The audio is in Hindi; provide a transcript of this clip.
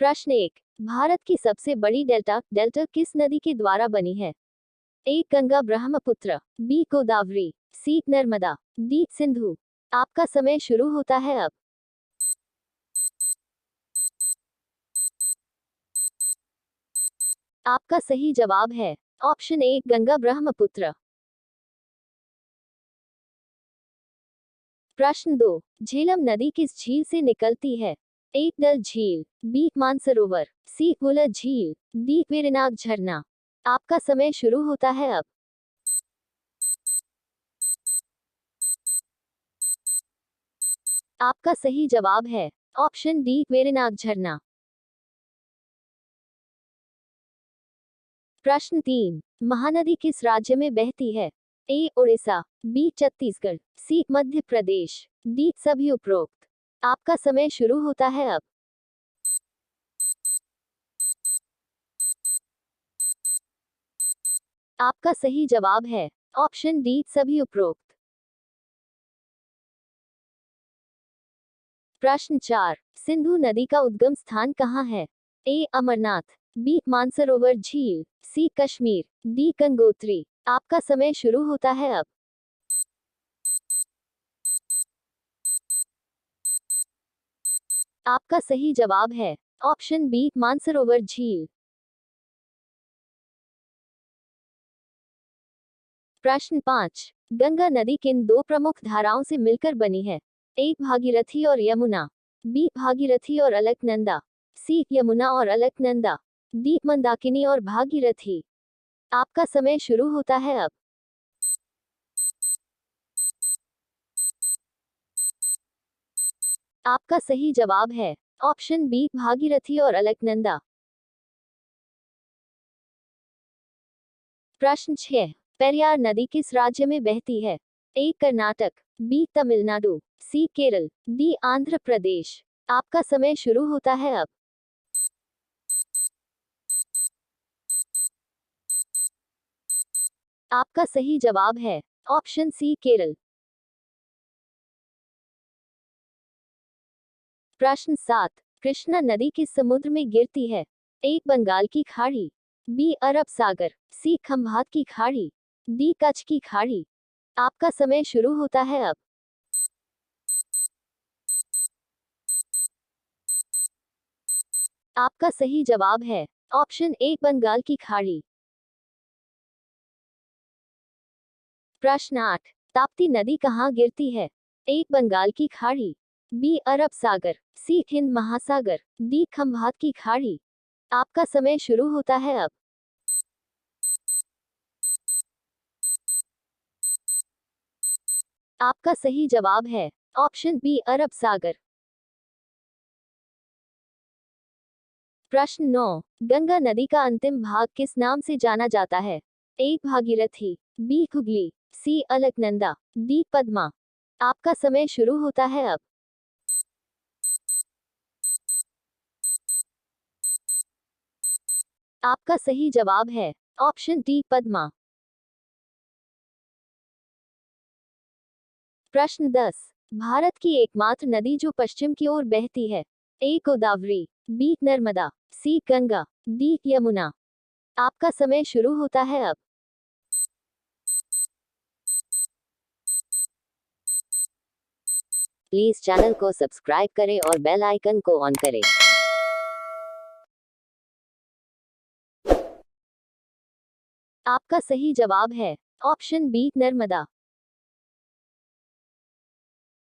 प्रश्न 1। भारत की सबसे बड़ी डेल्टा किस नदी के द्वारा बनी है? ए गंगा ब्रह्मपुत्र, बी गोदावरी, सी नर्मदा, डी सिंधु। आपका समय शुरू होता है अब। आपका सही जवाब है ऑप्शन ए गंगा ब्रह्मपुत्र। प्रश्न 2। झेलम नदी किस झील से निकलती है? ए डल झील, बी मानसरोवर, सी हुलर झील, डी वेरिनाग झरना। आपका समय शुरू होता है अब। आपका सही जवाब है ऑप्शन डी वेरिनाग झरना। प्रश्न 3। महानदी किस राज्य में बहती है? ए उड़ीसा, बी छत्तीसगढ़, सी मध्य प्रदेश, डी सभी उपरोक्त। आपका समय शुरू होता है अब। आपका सही जवाब है ऑप्शन डी सभी उपरोक्त। प्रश्न 4। सिंधु नदी का उद्गम स्थान कहाँ है? ए अमरनाथ, बी मानसरोवर झील, सी कश्मीर, डी गंगोत्री। आपका समय शुरू होता है अब। आपका सही जवाब है ऑप्शन बी मानसरोवर झील। प्रश्न 5। गंगा नदी किन दो प्रमुख धाराओं से मिलकर बनी है? ए भागीरथी और यमुना, बी भागीरथी और अलकनंदा, सी यमुना और अलकनंदा, डी मंदाकिनी और भागीरथी। आपका समय शुरू होता है अब। आपका सही जवाब है ऑप्शन बी भागीरथी और अलकनंदा। प्रश्न 6। पेरियार नदी किस राज्य में बहती है? ए कर्नाटक, बी तमिलनाडु, सी केरल, डी आंध्र प्रदेश। आपका समय शुरू होता है अब। आपका सही जवाब है ऑप्शन सी केरल। प्रश्न 7। कृष्णा नदी किस समुद्र में गिरती है? ए बंगाल की खाड़ी, बी अरब सागर, सी खंभात की खाड़ी, डी कच्छ की खाड़ी। आपका समय शुरू होता है अब। आपका सही जवाब है ऑप्शन ए बंगाल की खाड़ी। प्रश्न 8। ताप्ती नदी कहाँ गिरती है? ए बंगाल की खाड़ी, बी अरब सागर, सी हिंद महासागर, डी खंभात की खाड़ी। आपका समय शुरू होता है अब। आपका सही जवाब है ऑप्शन बी अरब सागर। प्रश्न 9। गंगा नदी का अंतिम भाग किस नाम से जाना जाता है? ए भागीरथी, बी हुगली, सी अलकनंदा, डी पद्मा। आपका समय शुरू होता है अब। आपका सही जवाब है ऑप्शन डी पद्मा। प्रश्न 10। भारत की एकमात्र नदी जो पश्चिम की ओर बहती है? ए गोदावरी, बी नर्मदा, सी गंगा, डी यमुना। आपका समय शुरू होता है अब। प्लीज चैनल को सब्सक्राइब करें और बेल आइकन को ऑन करें। आपका सही जवाब है ऑप्शन बी नर्मदा।